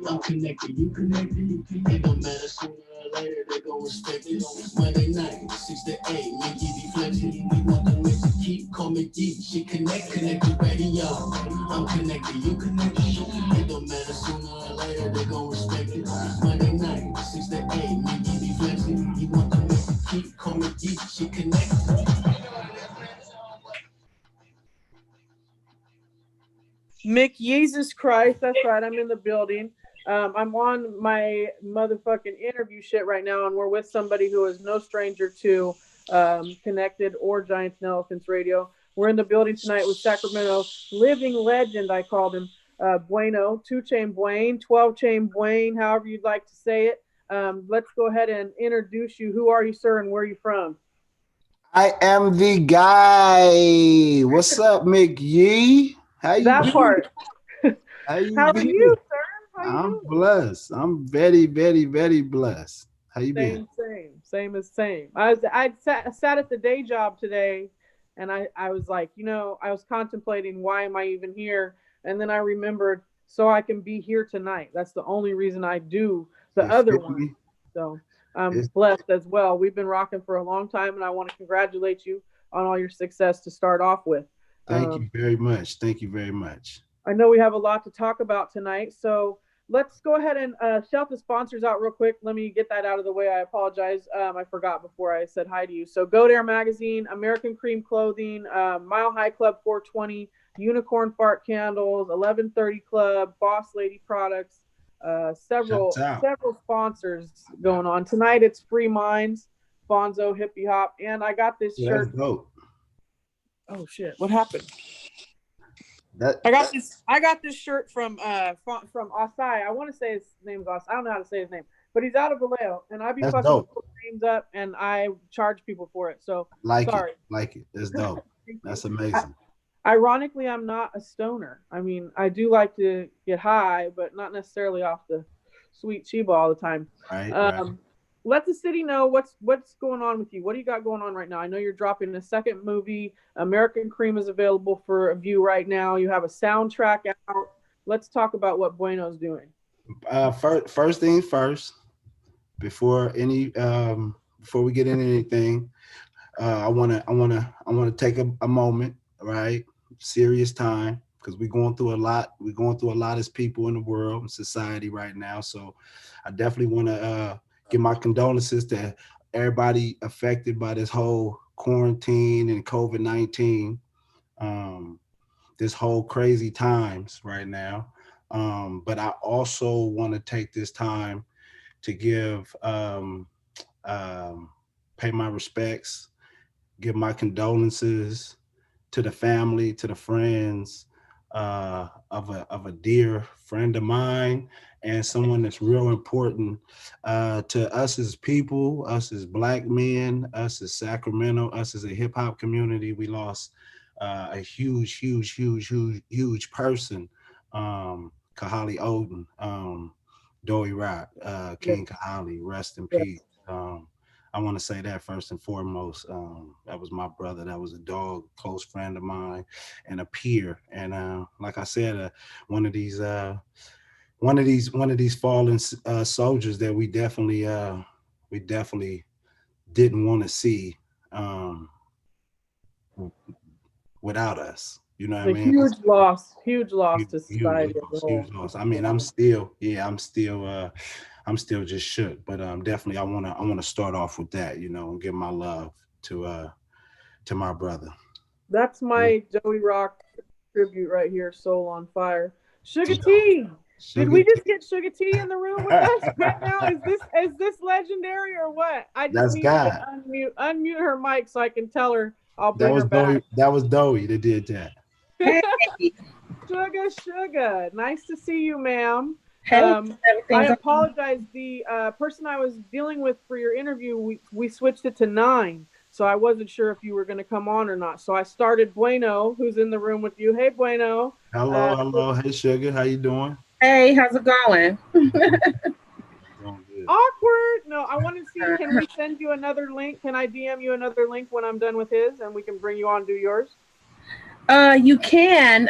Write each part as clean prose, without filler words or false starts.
I'm connected, you connected. It don't matter sooner or later, they gon' respect it. Monday night, 6 to 8, McYeee be flexing. We want the mix to keep, call McYeee. She connected radio. I'm connected, you connected. It don't matter sooner or later, they gon' respect it. Monday night, 6 to 8, McYeee be flexing. We want the mix to keep, call McYeee. She connected. McYeesus Christ, that's right. I'm in the building. I'm on my motherfucking interview shit right now, and we're with somebody who is no stranger to Connected or Giants and Elephants Radio. We're in the building tonight with Sacramento living legend, I called him, Bueno, 2-chain Bwayne, 12-chain Bwayne, however you'd like to say it. Let's go ahead and introduce you. Who are you, sir, and where are you from? I am the guy. What's up, McYee? How you That doing? part. How you How are been? you, sir? How you I'm doing? blessed. I'm very, very, very blessed. How you been? Same as same. I sat at the day job today, and I was like, I was contemplating why am I even here, and then I remembered so I can be here tonight. That's the only reason I do the You other feel one. me? So I'm It's- blessed as well. We've been rocking for a long time, and I want to congratulate you on all your success to start off with. Thank you very much. Thank you very much. I know we have a lot to talk about tonight, so let's go ahead and shout the sponsors out real quick. Let me get that out of the way. I apologize. I forgot before I said hi to you. So Go Dare Magazine, American Cream Clothing, Mile High Club 420, Unicorn Fart Candles, 1130 Club, Boss Lady Products, several sponsors going on. Tonight it's Free Minds, Bonzo Hippie Hop, and I got this shirt. That's dope. Oh shit, what happened? I got this shirt from Asai. I want to say his name's Asai. I don't know how to say his name, but he's out of Vallejo, and I be fucking people's names up, and I charge people for it. So sorry. Like it. That's dope. That's amazing. Ironically, I'm not a stoner. I mean, I do like to get high, but not necessarily off the sweet Chiba all the time. Right. Let the city know what's going on with you. What do you got going on right now? I know you're dropping a second movie. American Cream is available for a view right now. You have a soundtrack out. Let's talk about what Bueno's doing. First things first. Before we get into anything, I wanna take a moment, right? Serious time, because we're going through a lot. We're going through a lot as people in the world and society right now. So I definitely want to give my condolences to everybody affected by this whole quarantine and COVID-19, this whole crazy times right now. But I also want to take this time to give pay my respects, give my condolences to the family, to the friends of a dear friend of mine, and someone that's real important to us as people, us as Black men, us as Sacramento, us as a hip hop community. We lost a huge person, Kahali Oden, Dory Rock, King Kahali, rest in peace. I want to say that first and foremost. That was my brother. That was a dog, close friend of mine, and a peer. And like I said, one of these fallen soldiers that we definitely didn't want to see without us. You know what I mean? Huge loss to society as a whole. Huge loss. I mean, I'm still just shook, but definitely I want to start off with that, and give my love to my brother. That's my Joey Rock tribute right here, Soul on Fire. Sugar T. Did we just get Sugar T in the room with us right now? Is this legendary or what? I just need to unmute her mic so I can tell her I'll bring her back. That was Doey that did that. Hey. Sugar. Nice to see you, ma'am. I apologize. The person I was dealing with for your interview, we switched it to 9. So I wasn't sure if you were going to come on or not. So I started Bueno, who's in the room with you. Hey, Bueno. Hello. Hey, Sugar. How you doing? Hey, how's it going? Awkward. No, I want to see. Can we send you another link? Can I DM you another link when I'm done with his, and we can bring you on, do yours? You can.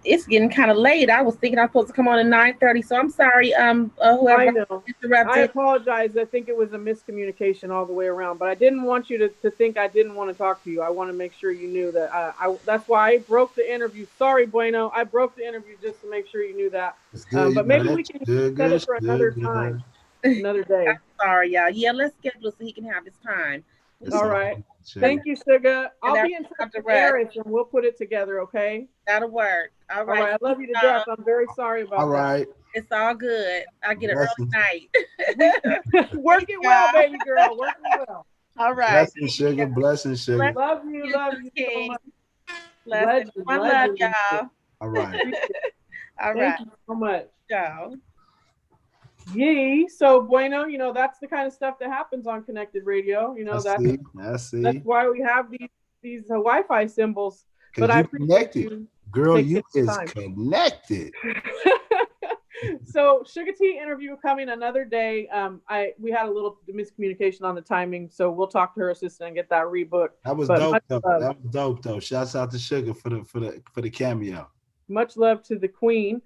It's getting kind of late. I was thinking I was supposed to come on at 9:30, so I'm sorry. I Whoever know. I interrupted. apologize. I think it was a miscommunication all the way around, but I didn't want you to think I didn't want to talk to you. I want to make sure you knew that that's why I broke the interview. Sorry, Bueno. I broke the interview just to make sure you knew that. It's good. You But know maybe that. we can Good, set it good, for another good, time, good. another day. Sorry, y'all. Yeah, let's schedule so he can have his time. It's All all right. good, sugar. Thank you, Suga. And I'll I be in touch have to with rest. Eris and we'll put it together, okay? That'll work. All All right. right. I love you to death. Uh, I'm very sorry All about that. right. it's all good. I get an early Blessings, night. We work it well, Yeah. baby girl. Work it well. All right. blessings, sugar. Blessings, sugar. Bless you, Love you so King. much. Blessings. One love, Legend. y'all. All right. All Thank right. you so much. Go. Yee. So Bueno, that's the kind of stuff that happens on Connected Radio. I That's see. I that's see. why we have these Wi-Fi symbols. But Because I you appreciate connected. you Girl, taking you the is time. connected. So Sugar T interview coming another day. We had a little miscommunication on the timing, so we'll talk to her assistant and get that rebooked. That was But dope though. That was dope though. Shouts out to Sugar for the cameo. much love to the Queen.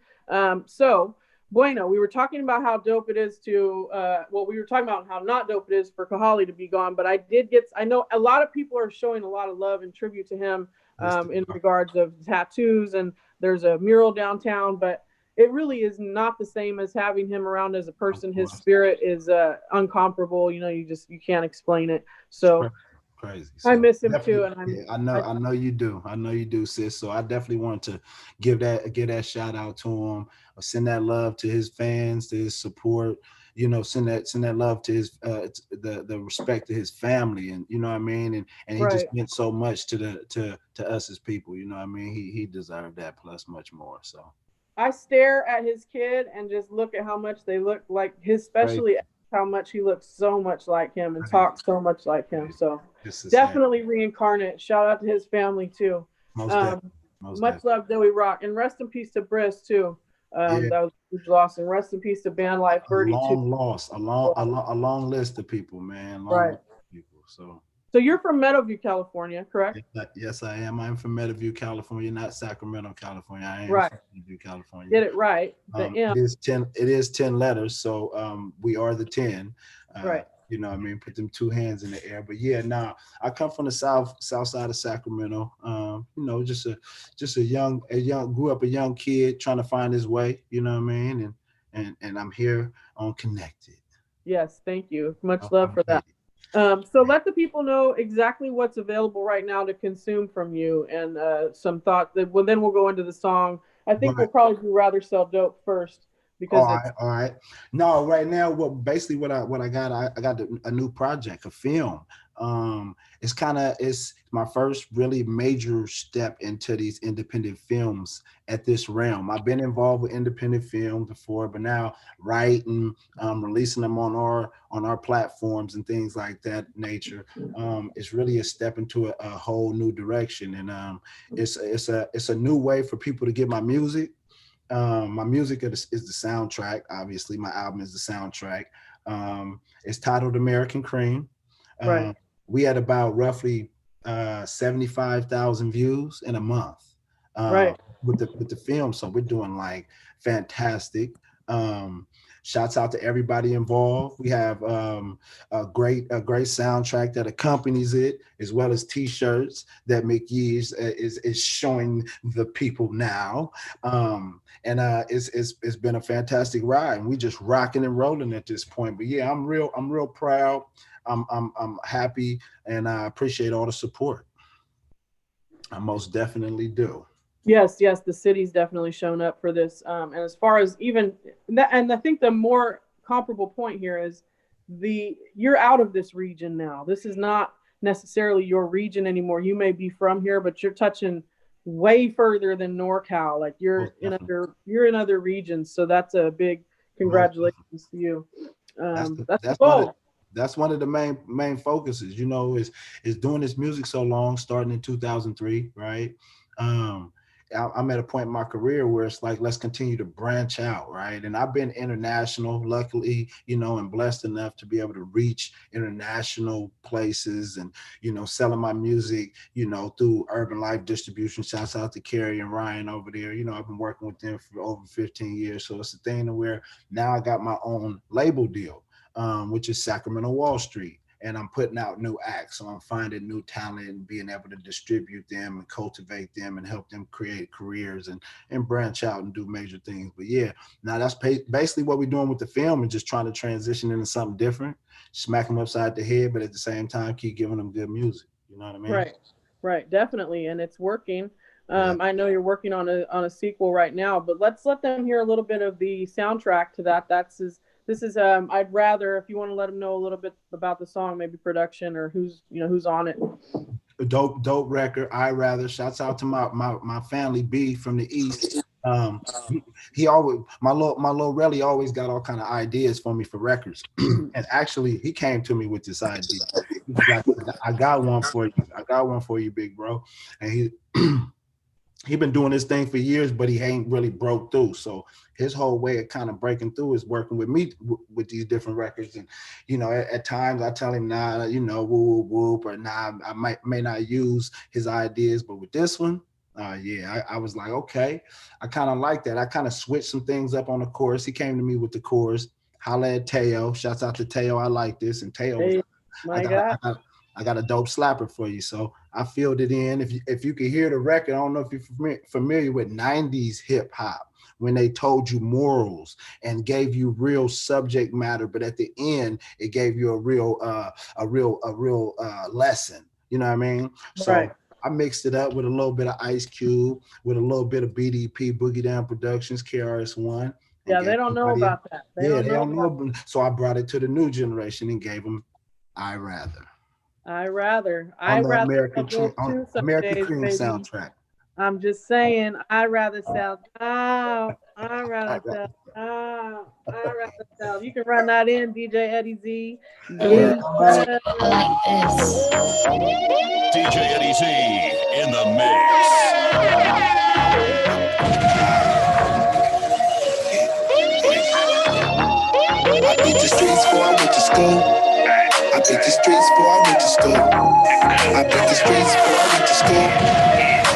So Bueno, we were talking about how dope it is to we were talking about how not dope it is for Kahali to be gone, but I know a lot of people are showing a lot of love and tribute to him Yes, in regards of tattoos, and there's a mural downtown, but it really is not the same as having him around as a of person. His course. spirit is uncomparable. You can't explain it. It's So crazy. I So miss him too, definitely, and yeah, I know you do. I know you do, sis. So I definitely want to give that shout out to him, or send that love to his fans, to his support. Send that love to his the respect to his family, and you know what I mean. And he just right. meant so much to us as people. You know what I mean. He deserved that plus much more. So I stare at his kid and just look at how much they look like his, great, especially how much he looks so much like him and great. talks so much like him. So This is definitely reincarnate. Shout out to his family too. most definitely, Um, most much definitely. love, Joey Rock, and rest in peace to Briss too. Yeah. That was a huge loss, and rest in peace to Band Life A Birdie too. long loss, a long list of people, man. Long Right. list of people. So So you're from Meadowview, California, correct? yes, I am. I'm from Meadowview, California, not Sacramento, California. I am Right. from Meadowview, California. Get it right. The M. It is 10 letters, so we are the 10. Right. You know what I mean? Put them two hands in the air. But yeah, now I come from the south side of Sacramento. Just a young grew up a young kid trying to find his way, you know what I mean? And I'm here on Connected. Yes, thank you. Much I love for made that. So let the people know exactly what's available right now to consume from you, and some thoughts. Then we'll go into the song. I think Right. we'll probably do Rather Sell Dope first because it's All right. No, right now, what I got, I got a new project, a film. It's my first really major step into these independent films at this realm. I've been involved with independent film before, but now writing, releasing them on our platforms and things like that nature, it's really a step into a whole new direction, and it's a new way for people to get my music. My music is the soundtrack. Obviously, my album is the soundtrack. It's titled American Cream. right, Um, we had about roughly 75,000 views in a month uh, right, with the film. So we're doing like fantastic. Um, Shouts out to everybody involved. We have a great soundtrack that accompanies it, as well as T-shirts that McYeee is showing the people now. And it's been a fantastic ride, and we just rocking and rolling at this point. But yeah, I'm real proud. I'm happy, and I appreciate all the support. I most definitely do. yes, the city's definitely shown up for this. And as far as even that, and I think the more comparable point here is you're out of this region now. This is not necessarily your region anymore. You may be from here, but you're touching way further than NorCal. Like Most definitely. you're in other regions. So that's a big Most congratulations to you. that's That's the that's one of goal. that's one of the main focuses, is doing this music so long, starting in 2003, right? I'm at a point in my career where it's like, let's continue to branch out, right? And I've been international, luckily, and blessed enough to be able to reach international places and, selling my music, through Urban Life Distribution. Shouts out to Carrie and Ryan over there. I've been working with them for over 15 years. So it's a thing to where now I got my own label deal, which is Sacramento Wall Street. And I'm putting out new acts. So I'm finding new talent and being able to distribute them and cultivate them and help them create careers and branch out and do major things. But yeah, now that's basically what we're doing with the film, and just trying to transition into something different, smack them upside the head, but at the same time, keep giving them good music. You know what I mean? Right. Definitely. And it's working. I know you're working on a sequel right now, but let's let them hear a little bit of the soundtrack to that. This is I'd rather, if you want to let them know a little bit about the song, maybe production or who's on it. A dope record. I rather. Shouts out to my family B from the East. He always, my little Relly always got all kind of ideas for me for records. And actually he came to me with this idea. He was like, I got one for you. I got one for you, big bro. And he been doing this thing for years, but he ain't really broke through. So his whole way of kind of breaking through is working with me with these different records. And, at times I tell him, nah, whoop, or nah, I may not use his ideas, but with this one, I was like, okay, I kind of like that. I kind of switched some things up on the chorus. He came to me with the chorus. Holla at Teo. Shouts out to Teo. I like this. And Teo was like, I got a dope slapper for you. So I filled it in. If you could hear the record, I don't know if you're familiar with 90s hip hop, when they told you morals and gave you real subject matter, but at the end it gave you a real lesson. You know what I mean? So right. I mixed it up with a little bit of Ice Cube, with a little bit of BDP, Boogie Down Productions, KRS-One. Yeah, they don't know about that. They don't know. So I brought it to the new generation and gave them I Rather. American Cream soundtrack. I'm just saying, I'd rather sell down. I'd rather sell down. I'd rather sell. You can run that in, DJ Eddie Z. DJ Eddie Z in the mix. I beat the streets before I went to school. I beat the streets before I went to school. I beat the streets before I went to school.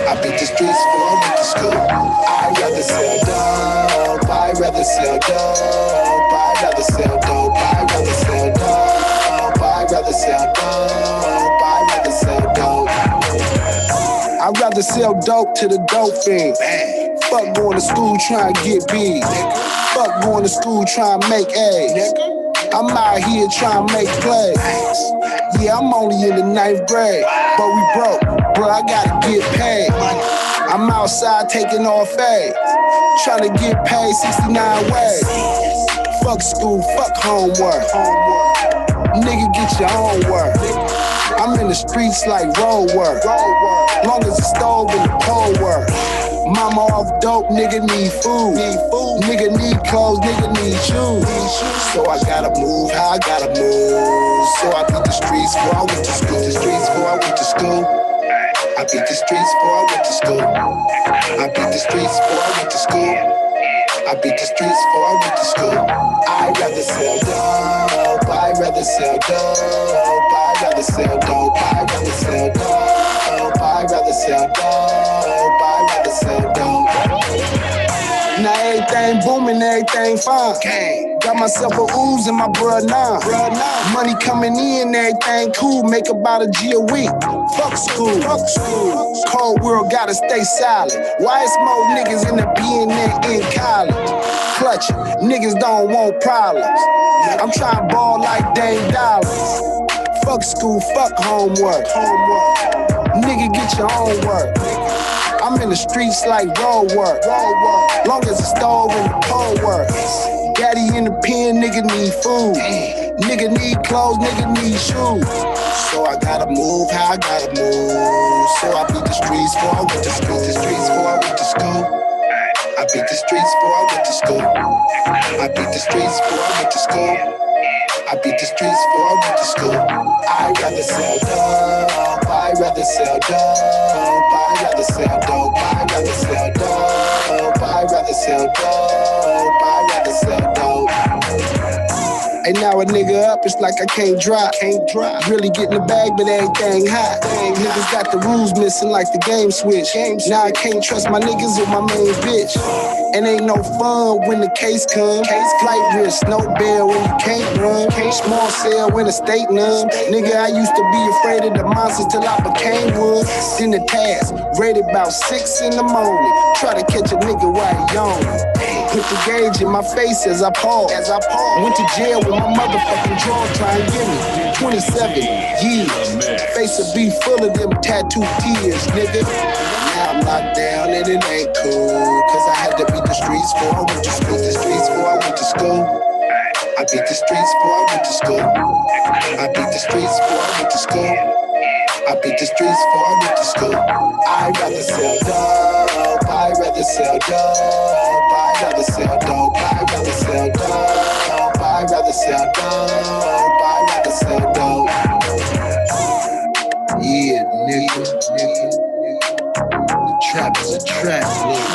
I beat the streets before I went to school. I'd rather sell dope. I'd rather sell dope. I'd rather sell dope. I'd rather sell dope. I'd rather sell dope. I'd rather sell dope. I'd rather sell dope to the dope fiends. Fuck going to school trying to get big. Fuck going to school trying to make A's. I'm out here trying to make plays. Yeah, I'm only in the 9th grade, but we broke, bro, I gotta get paid. I'm outside taking off A's, trying to get paid 69 ways. Fuck school, fuck homework. Nigga, get your own work. I'm in the streets like road work. Long as the stove and the pole work. Mama off dope, nigga need food. Nigga need clothes, nigga need shoes. So I gotta move, how I gotta move. So I beat the streets before I went to school. The streets before I went to school. I beat the streets before I went to school. I beat the streets before I went to school. I beat the streets before I went to school. I'd rather sell dope. I'd rather sell dope. I'd rather sell dope. I'd rather sell dope. I'd rather sell dope. I'd rather sell dope. Now everything booming, everything fine. Got myself a ooze and my bruh now. Money coming in, everything cool. Make about a G a week. Fuck school. Cold world gotta stay silent. Why is more niggas in the BN in college? Clutching, niggas don't want problems. I'm trying to ball like Dame Dollars. Fuck school, fuck homework. Nigga, get your own work. I'm in the streets like road work. Long as the stove and the pole work. Daddy in the pen, nigga need food. Nigga need clothes, nigga need shoes. So I gotta move, how I gotta move. So I beat the streets before I went to school. The streets before I went to school. I beat the streets before I went to school. I beat the streets before I went to school. I beat the streets before I went to school. I'd rather sell dope. I'd rather rather sell dope. I'd rather sell dope. I'd rather sell dope. I'd rather sell dope. I'd rather sell dope. Hey, now a nigga up, it's like I can't drop. Really getting the bag, but everything hot. Niggas got the rules missing like the game switch. Now I can't trust my niggas with my main bitch. And ain't no fun when the case comes. Flight risk, no bail when you can't run. Small cell when the state numb. Nigga, I used to be afraid of the monsters till I became one. Then the task, rated about 6 in the morning. Try to catch a nigga while he yawning. Put the gauge in my face as I pause. Went to jail with my motherfucking jaw trying to give me 27 years. Face will be full of them tattooed tears, nigga. Now I'm locked down and it ain't cool. Cause I had to beat the streets before I went to school. I beat the streets before I went to school. I beat the streets before I went to school. I beat the streets before I went to school. I'd rather sell dope. I'd rather sell dope. I'd rather sell dope. I'd rather sell dope. I'd rather sell dope. I'd rather sell dope. Yeah, nigga. The trap is a trap, nigga.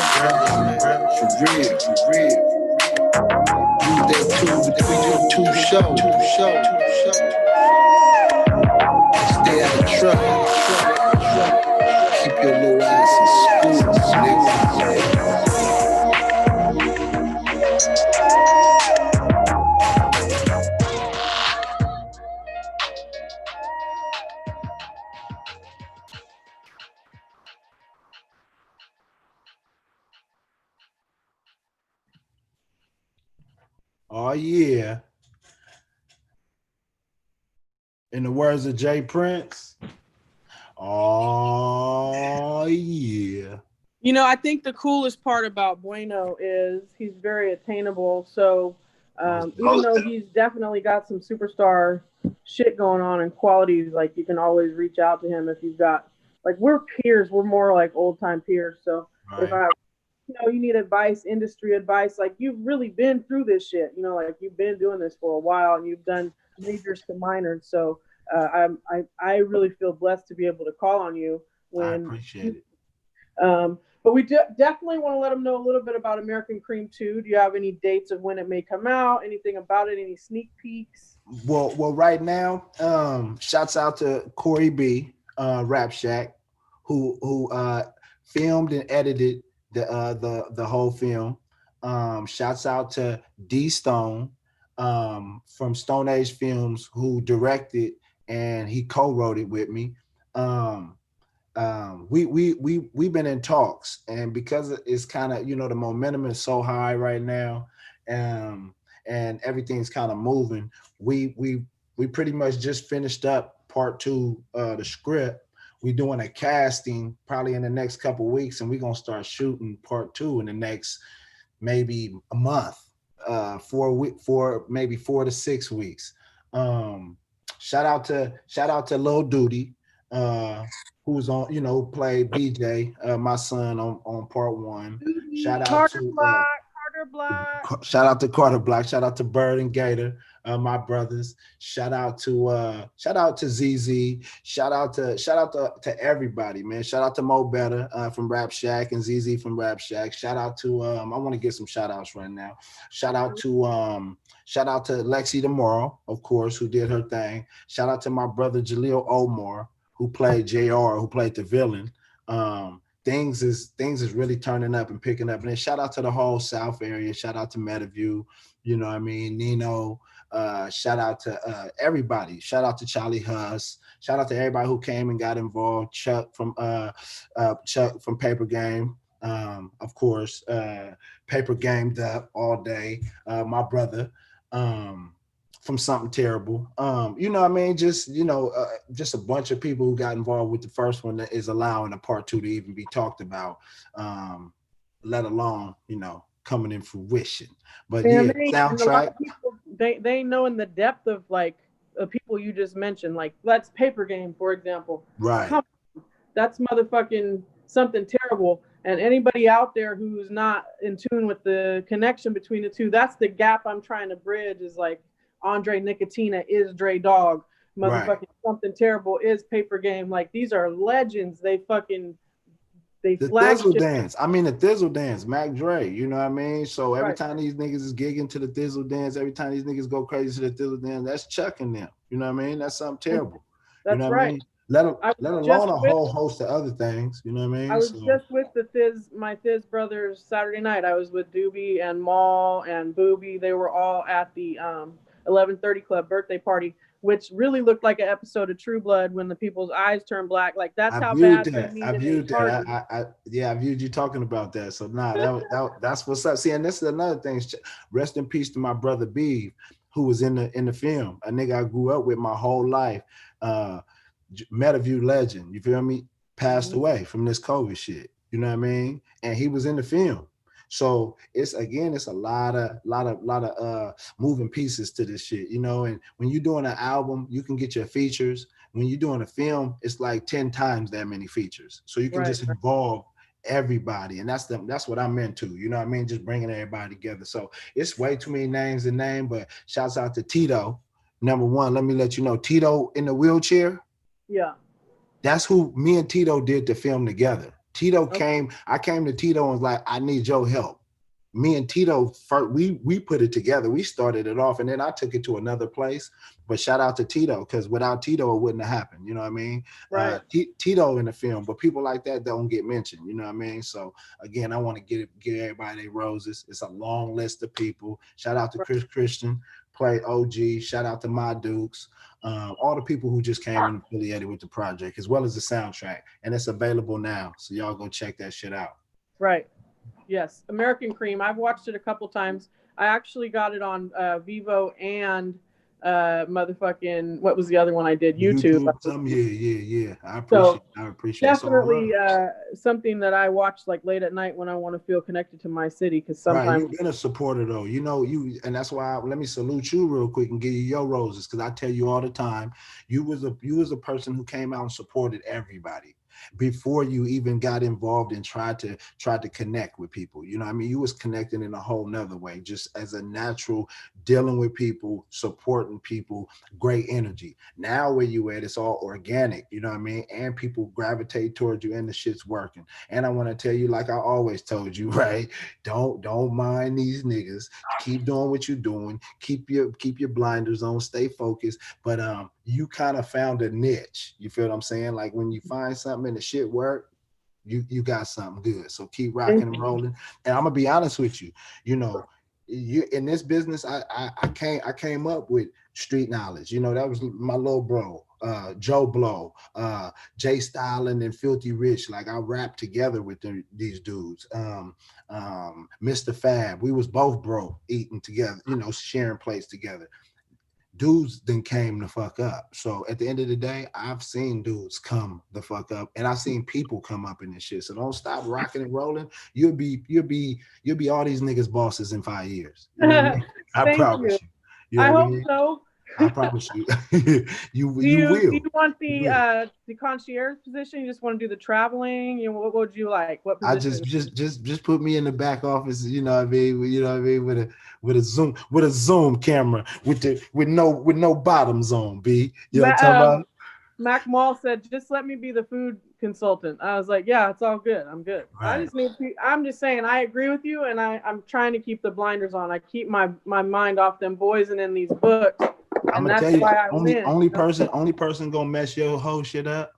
For real. Do that too, we do 2 shows. Stay out of trouble. Keep your little ass in school, nigga. Oh yeah. In the words of Jay Prince, oh yeah. You know, I think the coolest part about Bueno is he's very attainable. So even though he's definitely got some superstar shit going on and qualities, like you can always reach out to him if you've got, like, we're peers. We're more like old time peers. So if you need advice, industry advice, like you've really been through this shit, like you've been doing this for a while and you've done majors to minors. So I really feel blessed to be able to call on you when I appreciate it. But we definitely want to let them know a little bit about American Cream 2. Do you have any dates of when it may come out? Anything about it? Any sneak peeks? Well, right now, shouts out to Corey B, Rap Shack, who filmed and edited the whole film. Shouts out to D Stone from Stone Age Films, who directed and he co-wrote it with me. We've been in talks, and because it's kind of, the momentum is so high right now, and everything's kind of moving. We pretty much just finished up part 2 the script. We're doing a casting probably in the next couple of weeks, and we're gonna start shooting part 2 in the next maybe a month, 4 to 6 weeks. Shout out to Lil Duty, who's on, played BJ, my son on part 1. Shout out Carter to Black. Shout out to Carter Black. Shout out to Bird and Gator, my brothers. Shout out to ZZ. Shout out to everybody, man. Shout out to Mo Better from Rap Shack and ZZ from Rap Shack. Shout out to I want to get some shout outs right now. Shout out to Lexi Tomorrow, of course, who did her thing. Shout out to my brother Jaleel Omar, who played JR, who played the villain. Things is really turning up and picking up. And then shout out to the whole South area. Shout out to Meadowview, Nino. Shout out to everybody. Shout out to Charlie Huss. Shout out to everybody who came and got involved. Chuck from Paper Game. Of course, Paper Gamed Up all day. My brother. From Something Terrible. Just a bunch of people who got involved with the first one that is allowing a part 2 to even be talked about, let alone, coming in fruition. But soundtrack. They know in the depth of like the people you just mentioned, like that's Paper Game, for example. Right. That's motherfucking Something Terrible. And anybody out there who's not in tune with the connection between the two, that's the gap I'm trying to bridge, is like Andre Nicotina is Dre Dog. Right. motherfucking Something Terrible is Paper Game. Like, these are legends. They The Thizzle flagship. dance. I mean, the Thizzle dance, Mac Dre, you know what I mean? So every Right. time these niggas is gigging to the Thizzle dance, every time these niggas go crazy to the Thizzle dance, that's chucking them. You know what I mean? That's something terrible. You That's know what I right. mean? I Let was just alone a with whole host of other things. You know what I I mean? was So just with my Thiz brothers Saturday night. I was with Doobie and Maul and Booby. They were all at the 11:30 Club birthday party, which really looked like an episode of True Blood when the people's eyes turn black. Like, that's I how viewed bad they that. I needed a viewed that. party. Yeah, I viewed you talking about that. So that's what's up. See, and this is another thing. Rest in peace to my brother B, who was in the film. A nigga I grew up with my whole life. Metaview legend. You feel me? Passed away from this COVID shit. You know what I mean? And he was in the film. So it's a lot of moving pieces to this shit, you know. And when you're doing an album, you can get your features. When you're doing a film, it's like 10 times that many features. So you can Right, just involve everybody, and that's what I'm into. You know what I mean? Just bringing everybody together. So it's way too many names to name, but shouts out to Tito. Number one, let me let you know, Tito in the wheelchair. Yeah. That's who me and Tito did the film together. Tito Okay. I came to Tito and was like, I need your help. Me and Tito, first, we put it together. We started it off, and then I took it to another place. But shout out to Tito, because without Tito, it wouldn't have happened. You know what I mean? Right. Tito in the film, but people like that don't get mentioned. You know what I mean? So again, I want to give everybody their roses. It's a long list of people. Shout out to Chris Christian, play OG. Shout out to My Dukes. All the people who just came and affiliated with the project, as well as the soundtrack, and it's available now. So y'all go check that shit out. Right. Yes. American Cream. I've watched it a couple times. I actually got it on Vivo and motherfucking, what was the other one I did? YouTube. Yeah. I So appreciate it's all definitely love. something that I watch like late at night when I want to feel connected to my city, because Right, sometimes you've been a supporter though. You know, and that's why let me salute you real quick and give you your roses, because I tell you all the time, you was a person who came out and supported everybody before you even got involved and tried to connect with people. You know what I mean? You was connecting in a whole nother way, just as a natural, dealing with people, supporting people, great energy. Now where you at, it's all organic, you know what I mean? And people gravitate towards you and the shit's working. And I want to tell you, like I always told you, right? Don't mind these niggas. Keep doing what you're doing. Keep your blinders on, stay focused. But you kind of found a niche. You feel what I'm saying? Like when you find something and the shit work, you got something good. So keep rocking and rolling. And I'm gonna be honest with you. You know, you in this business, I came up with street knowledge. You know, that was my little bro, Joe Blow, Jay Stylin and Filthy Rich. Like I rapped together with these dudes. Mr. Fab, we was both broke, eating together, you know, sharing plates together. Dudes then came the fuck up. So at the end of the day, I've seen dudes come the fuck up, and I've seen people come up in this shit. So don't stop rocking and rolling. You'll be all these niggas bosses in 5 years. You know what I mean? I Thank promise you. You know I what I hope mean? so. I promise you. you Do will. you want You will. the concierge position? You just want to do the traveling? You know, what would you like? What I position? just put me in the back office, you know what I mean? You know what I mean? With a zoom camera with no bottoms on, B. You know what I'm talking about? Mac Mall said, just let me be the food consultant. I was like, yeah, it's all good. I'm good. Right. I'm just saying, I agree with you, and I'm trying to keep the blinders on. I keep my mind off them boys and in these books. I'm And gonna that's tell you, why I only win. person gonna mess your whole shit up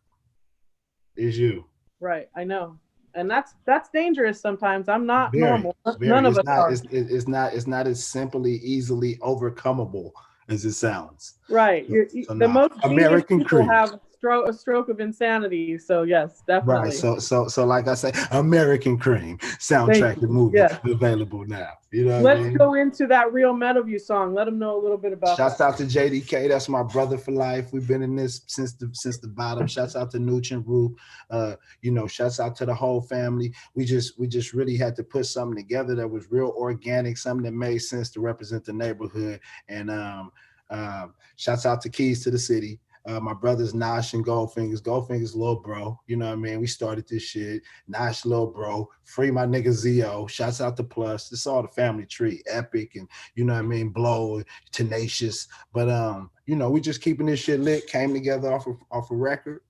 is you. Right, I know. And that's dangerous sometimes. I'm not Very, normal. None very. of us are. It's not as simply easily overcomable as it sounds. Right. So The nah, most genius American people Cream. have a stroke of insanity. So yes, Right. definitely. So like I say, American Cream Thank soundtrack and you. movie Yes. available now. You know what I Let's mean? go into that real Meadowview song. Let them know a little bit about Shouts that. out to JDK. That's my brother for life. We've been in this since the bottom. Shouts out to Nooch and Roop. You know, shouts out to the whole family. We just really had to put something together that was real organic, something that made sense to represent the neighborhood. And shouts out to Keys to the City. My brothers Nosh and Goldfingers. Goldfingers little bro. You know what I mean? We started this shit. Nosh little bro. Free my nigga Zio. Shouts out to Plus. It's all the family tree. Epic and you know what I mean? Blow, Tenacious. But you know, we just keeping this shit lit. Came together off a record.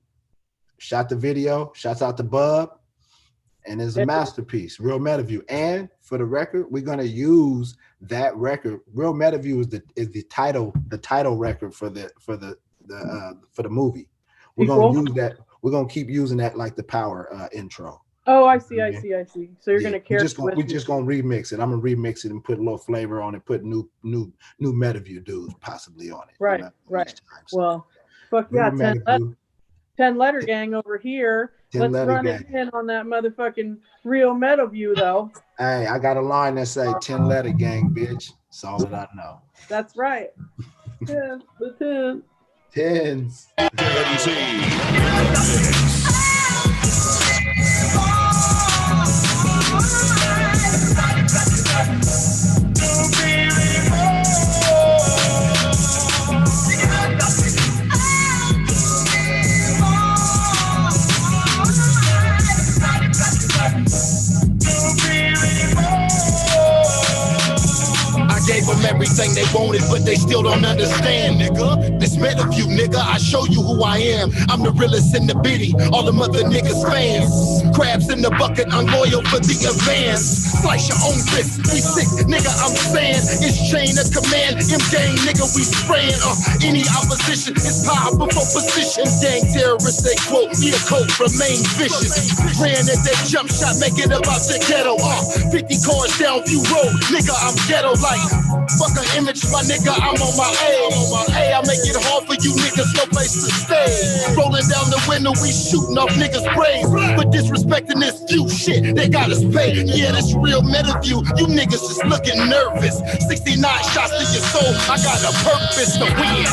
Shot the video. Shouts out to Bub. And it's a masterpiece, Real Metaview. And for the record, we're gonna use that record. Real Metaview is the title record for the movie. We're gonna use that. We're gonna keep using that like the power intro. Oh, I see. So you're gonna carry. We're just gonna remix it. I'm gonna remix it and put a little flavor on it. Put new Metaview dudes possibly on it. Right, right. Well, fuck yeah, 10 letter gang over here. Let's run it in on that motherfucking Real Metaview though. Hey, I got a line that say 10 letter gang, bitch. That's all that I know. That's right. 10, the 10. 10s. Gave them everything they wanted, but they still don't understand, nigga. This Metaview, nigga, I show you who I am. I'm the realest in the bitty, all them other niggas fans. Crabs in the bucket, I'm loyal for the advance. Slice your own wrist, we sick, nigga, I'm saying. It's chain of command, M-gang, nigga, we spraying. Any opposition is power before position. Gang terrorists, they quote, me a coat, remain vicious. Ran at that jump shot, make it about the ghetto. 50 cars down View Road, nigga, I'm ghetto like. Fuck an image, my nigga, I'm on my A. I make it hard for you niggas, no place to stay. Rolling down the window, we shooting off niggas' brains. But disrespecting this few shit, they got us paid. Yeah, this Real Metaview, you niggas is looking nervous. 69 shots to your soul, I got a purpose to win.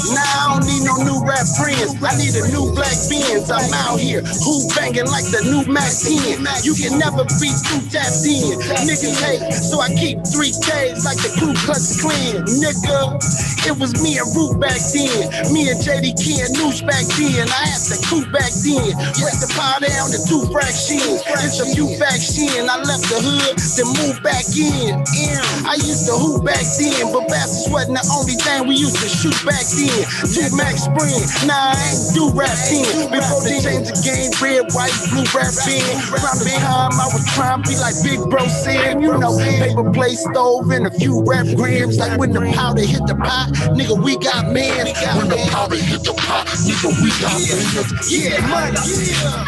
Now I don't need no new rap friends. I need a new black Benz. I'm out here, who banging like the new Mac 10. You can never be too tapped in. Niggas hate, so I keep 3Ks like the Ku Klux Klan. Nigga, it was me and Root back then. Me and JD Key and Noosh back then. I had the coup back then. Break the power down to 2 fractions. It's a few faction. I left the hood, then moved back in. I used to hoop back then, but bastards wasn't the only thing we used to shoot back then. Max Spring, nah, I ain't do rap then. Before they changed the game, red, white, blue rap then. Around the time I was trying to be like Big Bro said, you know, paper plate stove and a few rap grams. Like when the powder hit the pot, nigga, we got man. When the powder hit the pot, nigga, we got man. Yeah, money, yeah.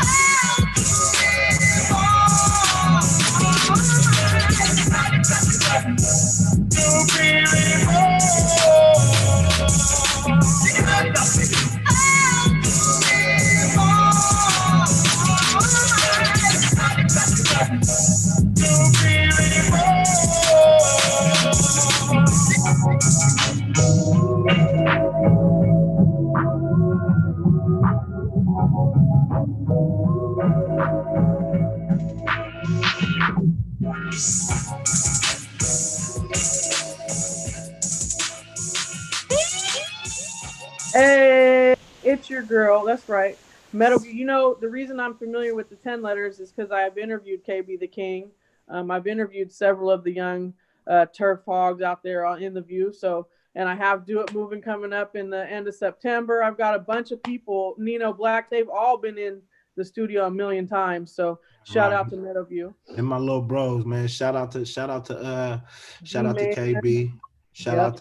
Hey, it's your girl. That's right. Metal. You know, the reason I'm familiar with the 10 letters is because I have interviewed KB the King. I've interviewed several of the young turf hogs out there in the View. So, and I have Do It Moving coming up in the end of September. I've got a bunch of people, Nino Black, they've all been in the studio a million times. So shout out to Meadowview. And my little bros, man. Shout out to KB. Shout out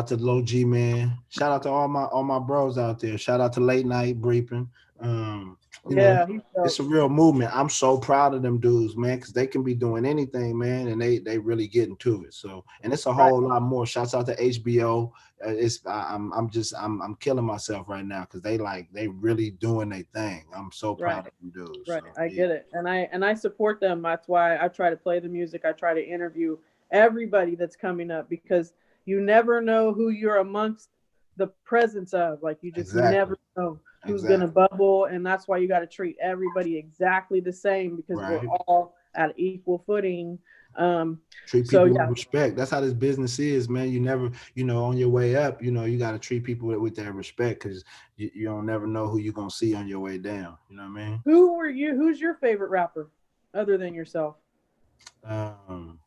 to Low G, man. Shout out to all my bros out there. Shout out to Late Night Briefing. You know, he's it's a dope. real movement. I'm so proud of them dudes, man, because they can be doing anything, man, and they really getting to it. So, and it's a Right. whole lot more. Shouts out to HBO. I'm killing myself right now because they really doing their thing. I'm so Right. proud of them dudes. Right. So I yeah, get it. And I support them. That's why I try to play the music. I try to interview everybody that's coming up because you never know who you're amongst the presence of. Like you just exactly, never know who's gonna exactly. bubble. And that's why you gotta treat everybody exactly the same because we're Right. all at equal footing. Um Treat so people with yeah, respect. That's how this business is, man. You never, on your way up, you got to treat people with that respect because you don't never know who you're gonna see on your way down. You know what I mean? who's your favorite rapper other than yourself? Um,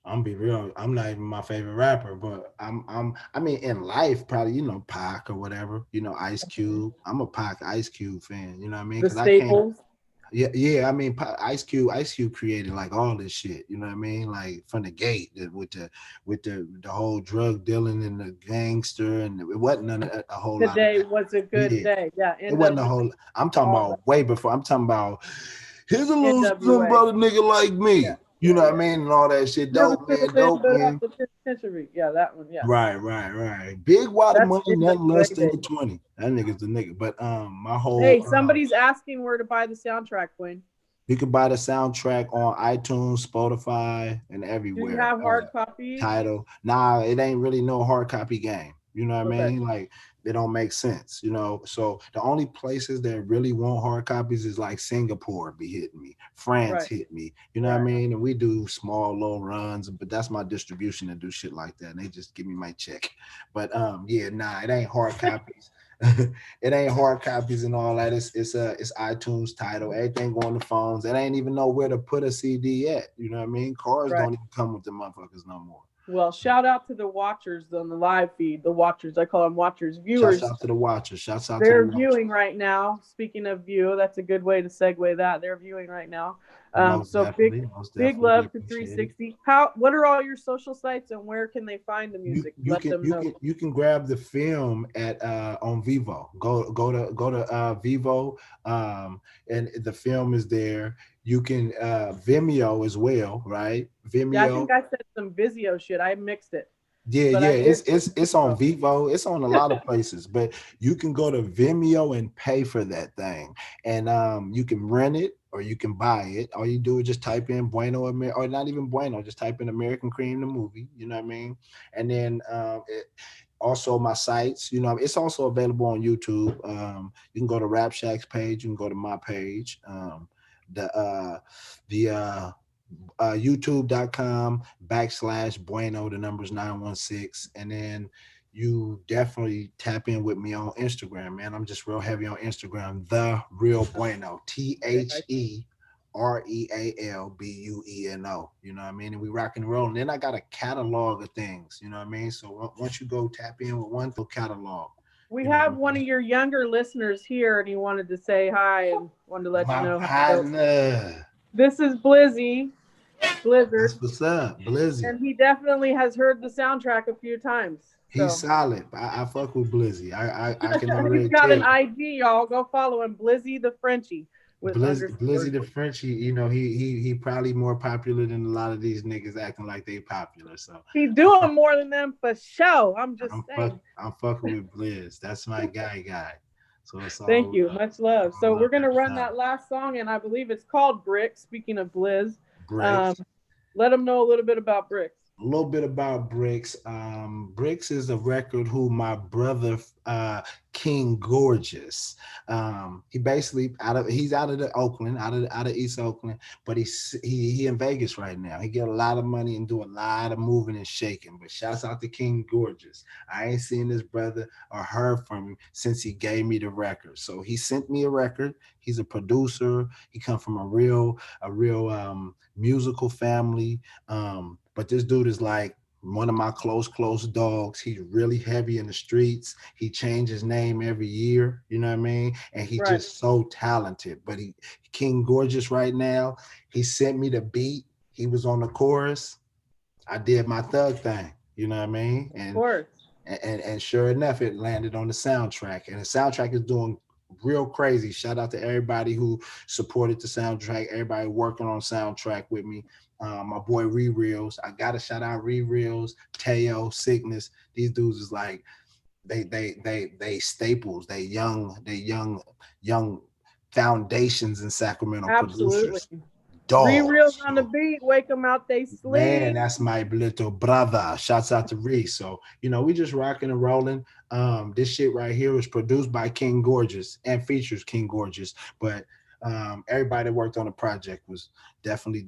I'm be real. I'm not even my favorite rapper, but I mean, in life, probably Pac or whatever. Ice Cube. I'm a Pac Ice Cube fan. You know what I mean? The Because I can't. staples. Yeah, yeah. I mean, Ice Cube created like all this shit. You know what I mean? Like from the gate with the whole drug dealing and the gangster, and it wasn't a whole lot of Today that. was a good Yeah, day. Yeah, it wasn't a NW, whole. I'm talking all that. about way before. I'm talking about here's a little something NWA. about a nigga like Yeah, me. You yeah, know what I yeah. mean? And all that shit. Never Dope should have man, been dope put up man. the penitentiary. Yeah, that one. Yeah, Right, right, right. Big water that's money, nothing NWA less than the days. 20. That nigga's the nigga. But my Hey, whole somebody's asking where to buy the soundtrack, Quinn. you can buy the soundtrack on iTunes, Spotify, and Do you everywhere. have hard copies? Title. Nah, it ain't really no hard copy game. You know what I Okay. mean? Like they don't make sense. So the only places that really want hard copies is like Singapore be hitting me, France Right. hit me. You know what I Right. mean? And we do small little runs, but that's my distribution to do shit like that. And they just give me my check. But yeah, nah, it ain't hard copies. It ain't hard copies and all that. It's iTunes title. Everything on the phones. It ain't even know where to put a CD at. You know what I mean? Cars Right. don't even come with the motherfuckers no more. Well, shout out to the watchers on the live feed. The watchers, I call them watchers, Shouts viewers. out to the watchers. Shouts out to the They're watchers. viewing right now. Speaking of view, that's a good way to segue that. They're viewing right now. Most So big, definitely, most big definitely. We love to appreciate it. 360. What are all your social sites and where can they find the You music? you Let can them you know. can you can grab the film at on Vivo. Go to Vivo, and the film is there. You can Vimeo as well, right? Yeah, I Vimeo. think I said some Vizio shit. I mixed it, Yeah, but yeah, I did. it's on Vivo. It's on a lot of places, but you can go to Vimeo and pay for that thing, and you can rent it or you can buy it. All you do is just type in Bueno or not even Bueno, just type in American Cream the movie. You know what I mean? And then also my sites. It's also available on YouTube. You can go to Rap Shack's page. You can go to my page. The uh, the youtube.com/Bueno, the number's 916. And then you definitely tap in with me on Instagram, man. I'm just real heavy on Instagram. The Real Bueno, TheRealBueno. You know what I mean? And we rock and roll. And then I got a catalog of things, you know what I mean? So once you go tap in with one catalog, We you know what I have one mean? of your younger listeners here, and he wanted to say hi and wanted to let you My know how. partner. This is Blizzy That's Blizzard, what's up. Blizzy. and he definitely has heard the soundtrack a few times. He's So solid. I fuck with Blizzy. I can he's already got an tell. IG, y'all. Go follow him, Blizzy the Frenchie with Blizzy underscores. the Frenchie, he probably more popular than a lot of these niggas acting like they popular. So He's I fuck, doing more than them for show. I'm just saying. I'm fucking with Blizz. That's my guy. So it's Thank all you. love. Much love. All So love we're gonna every run time. that last song, and I believe it's called Brick. Speaking of Blizz, um, Bricks. let them know a little bit about Bricks. A little bit about Bricks. Bricks is a record who my brother King Gorgeous. He basically he's out of the Oakland, out of East Oakland, but he in Vegas right now. He get a lot of money and do a lot of moving and shaking. But shouts out to King Gorgeous. I ain't seen this brother or heard from him since he gave me the record. So he sent me a record. He's a producer. He come from a real musical family. But this dude is like one of my close dogs. He's really heavy in the streets. He changed his name every year, you know what I mean? And he's Right. just so talented. But he King Gorgeous right now. He sent me the beat. He was on the chorus. I did my thug thing, you know what I mean? Of course. And sure enough, it landed on the soundtrack. And the soundtrack is doing real crazy. Shout out to everybody who supported the soundtrack, everybody working on soundtrack with me. My boy Reels. I gotta shout out Reels, Teo, Sickness. These dudes is like they staples, they young foundations in Sacramento. Absolutely. Producers. Dogs. Reels on the beat, wake them out they sleep. Man, that's my little brother. Shouts out to Reese. So, we just rocking and rolling. This shit right here was produced by King Gorgeous and features King Gorgeous. But everybody that worked on the project was definitely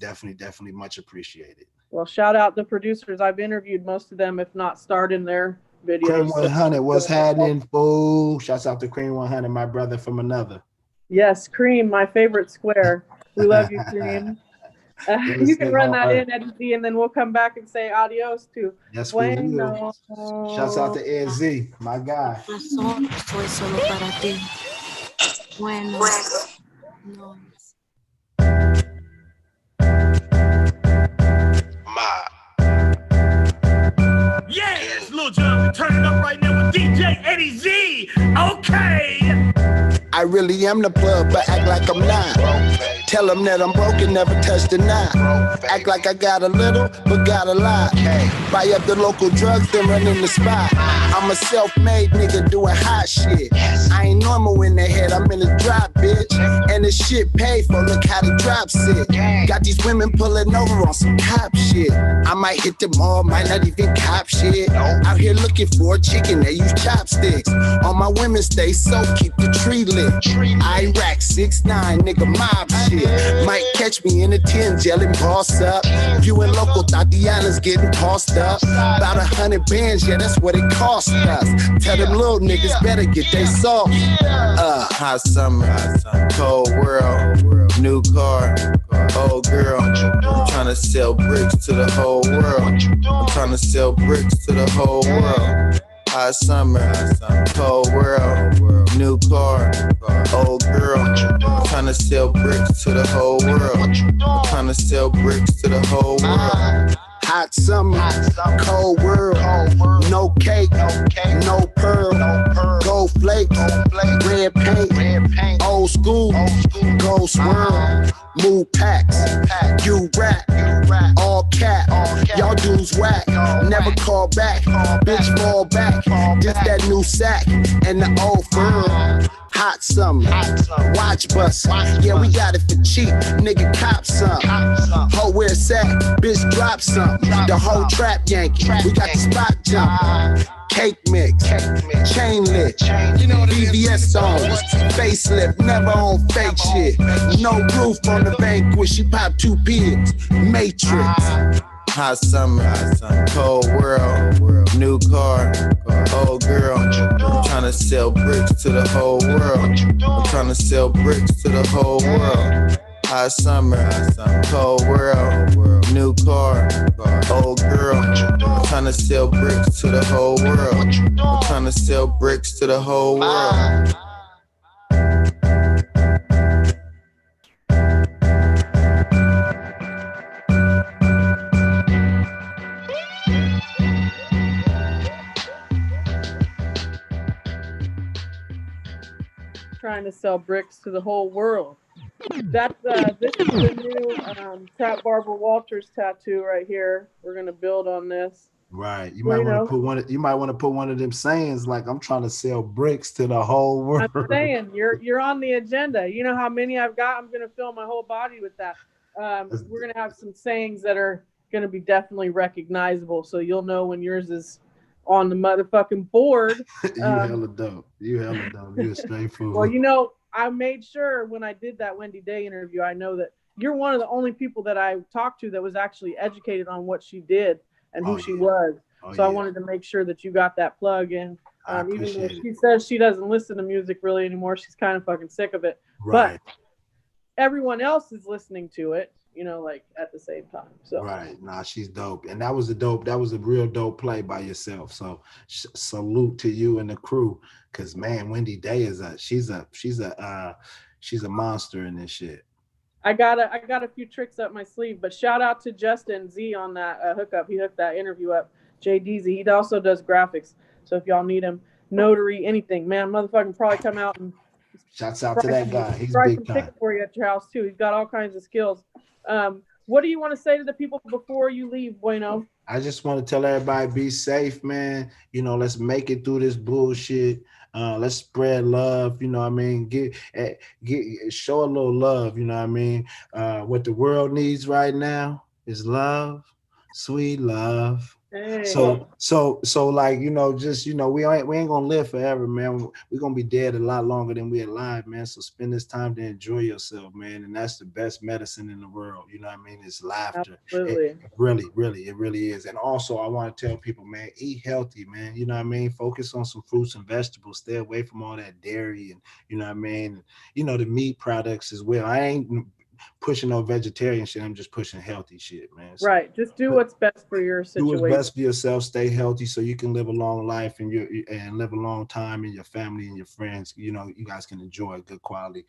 much appreciated. Well, shout out the producers. I've interviewed most of them, if not starred in their videos. Cream 100 was happening, fool. Shouts out to Cream 100, my brother from another. Yes, Cream, my favorite square. We love you, Cream. You can run that in, Eddie, and then we'll come back and say adios to Bueno. Shouts out to Ed Z, my guy. Soy solo para ti. Bueno. No. Yes, Lil Jon, turn it up right now with DJ Eddie Z. Okay. I really am the plug, but act like I'm not. Tell them that I'm broken, never touch the knot. Act like I got a little, but got a lot. Buy up the local drugs, then run in the spot. I'm a self-made nigga doing hot shit. I ain't normal in the head, I'm in the drop, bitch. And the shit paid for, look how the drop sit. Got these women pulling over on some cop shit. I might hit them all, might not even cop shit. Out here looking for a chicken, they use chopsticks. All my women stay so keep the tree lit. Iraq 6'9", nigga mob shit. Might catch me in the 10s yelling boss up. You and local Tatiana's getting tossed up. About 100 bands, yeah, that's what it cost us. Tell them little niggas better get they soft. Hot summer, cold world, new car, old girl. I'm trying to sell bricks to the whole world. I'm trying to sell bricks to the whole world. Hot summer, cold world, new car, old girl. I'm trying to sell bricks to the whole world. I'm trying to sell bricks to the whole world. Hot summer, cold world, no cake, no pearl, gold flakes, red paint, old school, gold swirl, move packs, you rap, all cap, y'all dudes whack, never call back, bitch fall back, just that new sack, and the old fur. Hot summer, watch bust, yeah we got it for cheap, nigga cop some, ho where it's at, bitch drop some, the whole trap Yankee, we got the spot jump, cake mix, chain lit, BBS songs, facelift, never on fake shit, no roof on the banquet, she pop 2 pigs, Matrix. Hot summer, cold world, new car, old girl. I'm trying to sell bricks to the whole world. I'm trying to sell bricks to the whole world. Hot summer, cold world, new car, old girl. I'm trying to sell bricks to the whole world. I'm trying to sell bricks to the whole world. Trying to sell bricks to the whole world. That's this is the new Trap Barbara Walters tattoo right here. We're gonna build on this. Right. You might want to put one. You might want to put one of them sayings like, "I'm trying to sell bricks to the whole world." I'm saying you're on the agenda. You know how many I've got. I'm gonna fill my whole body with that. We're gonna have some sayings that are gonna be definitely recognizable, so you'll know when yours is on the motherfucking board. You hella dope. You a straight fool. Well, I made sure when I did that Wendy Day interview, I know that you're one of the only people that I talked to that was actually educated on what she did and who she was. So I wanted to make sure that you got that plug in. Even though she says she doesn't listen to music really anymore, she's kind of fucking sick of it. Right. But everyone else is listening to it, like at the same time. So right. Nah, she's dope. And that was a real dope play by yourself. So salute to you and the crew. Cause man, Wendy Day she's a monster in this shit. I got a few tricks up my sleeve, but shout out to Justin Z on that hookup. He hooked that interview up. JDZ. He also does graphics. So if y'all need him, notary, anything, man, motherfucking probably come out and Shouts out to that guy. He's Fry big some time. chicken for you at your house too. He's got all kinds of skills. What do you want to say to the people before you leave, Bueno? I just want to tell everybody, be safe, man. You know, let's make it through this bullshit. Let's spread love. You know what I mean? Show a little love. You know what I mean? What the world needs right now is love, sweet love. Hey. So like, you know, just, you know, we ain't gonna live forever, man. We're gonna be dead a lot longer than we're alive, man. So spend this time to enjoy yourself, man. And that's the best medicine in the world. You know what I mean? It's laughter. Absolutely. It really is. And also I want to tell people, man, eat healthy, man. You know what I mean? Focus on some fruits and vegetables. Stay away from all that dairy and, you know what I mean? You know, the meat products as well. I ain't pushing no vegetarian shit. I'm just pushing healthy shit, man. So, right. Just do what's best for your situation. do what's best for yourself. Stay healthy so you can live a long life and live a long time, and your family and your friends, you know, you guys can enjoy a good quality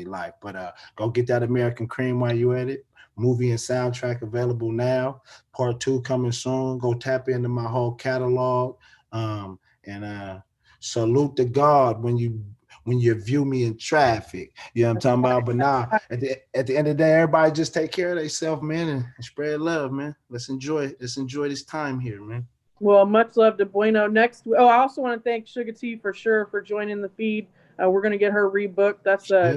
life. But go get that American Cream while you at it. Movie and soundtrack available now. Part 2 coming soon. Go tap into my whole catalog. And salute to God when you view me in traffic. You know what I'm talking about? But now, at the end of the day, everybody just take care of themselves, man, and spread love, man. Let's enjoy this time here, man. Well, much love to Bueno. I also want to thank Sugar T for sure for joining the feed. We're going to get her rebooked. That's Sugar.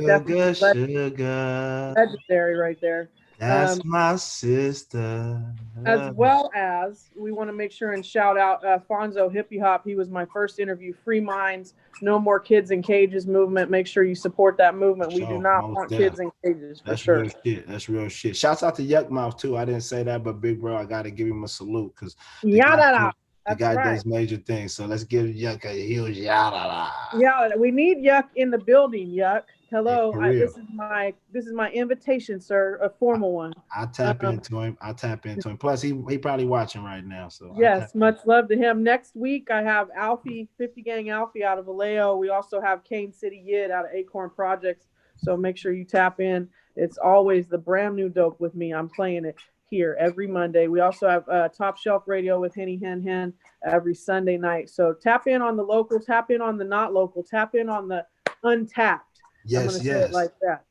Legendary right there. That's my sister. As well as we want to make sure and shout out Fonzo Hippie Hop. He was my first interview. Free Minds, No More Kids in Cages movement. Make sure you support that movement. We do not want kids in cages for sure. Real shit. That's real shit. Shouts out to Yuck Mouth too. I didn't say that, but big bro, I got to give him a salute because the guy does major things. So let's give Yuck a huge yada. Yeah, we need Yuck in the building. Yuck. Hello, this is my invitation, sir, a formal one. I'll tap into him. Plus, he probably watching right now. So yes, much love to him. Next week, I have Alfie, 50 Gang Alfie out of Vallejo. We also have Cane City Yid out of Acorn Projects. So make sure you tap in. It's always the brand new dope with me. I'm playing it here every Monday. We also have Top Shelf Radio with Henny Hen every Sunday night. So tap in on the local, tap in on the not local, tap in on the untapped. Yes. Say it like that.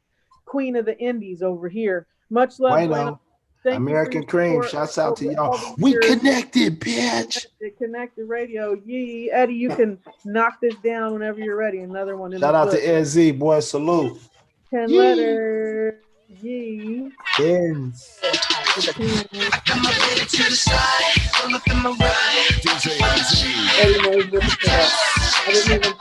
Queen of the Indies over here. Much love. Bueno. American Cream. Shouts out to y'all. We connected, bitch. Connected Radio. Yee. Eddie, you can knock this down whenever you're ready. Another one. Shout out to Ed Z, boy. Salute. 10 letters. Yee. Ends. Eddie knows what to say. I didn't even